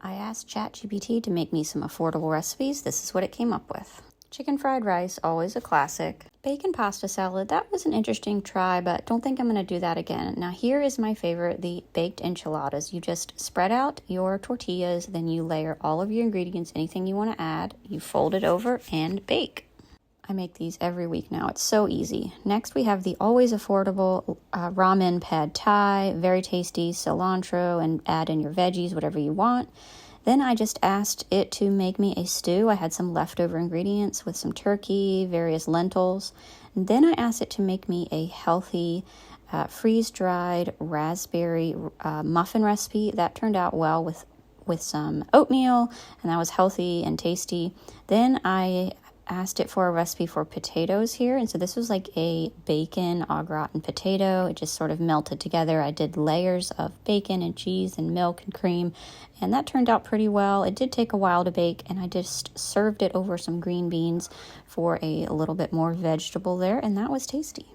I asked ChatGPT to make me some affordable recipes. This is what it came up with. Chicken fried rice, always a classic. Bacon pasta salad, that was an interesting try, but don't think I'm going to do that again. Now here is my favorite, the baked enchiladas. You just spread out your tortillas, then you layer all of your ingredients, anything you want to add, you fold it over and bake. I make these every week now. It's so easy. Next, we have the always affordable ramen pad thai, very tasty, cilantro, and add in your veggies, whatever you want. Then I just asked it to make me a stew. I had some leftover ingredients with some turkey, various lentils. And then I asked it to make me a healthy freeze-dried raspberry muffin recipe. That turned out well with some oatmeal, and that was healthy and tasty. Then I asked it for a recipe for potatoes here, and so this was like a bacon au gratin potato. It just sort of melted together. I did layers of bacon and cheese and milk and cream, and that turned out pretty well. It did take a while to bake, and I just served it over some green beans for a little bit more vegetable there, and that was tasty.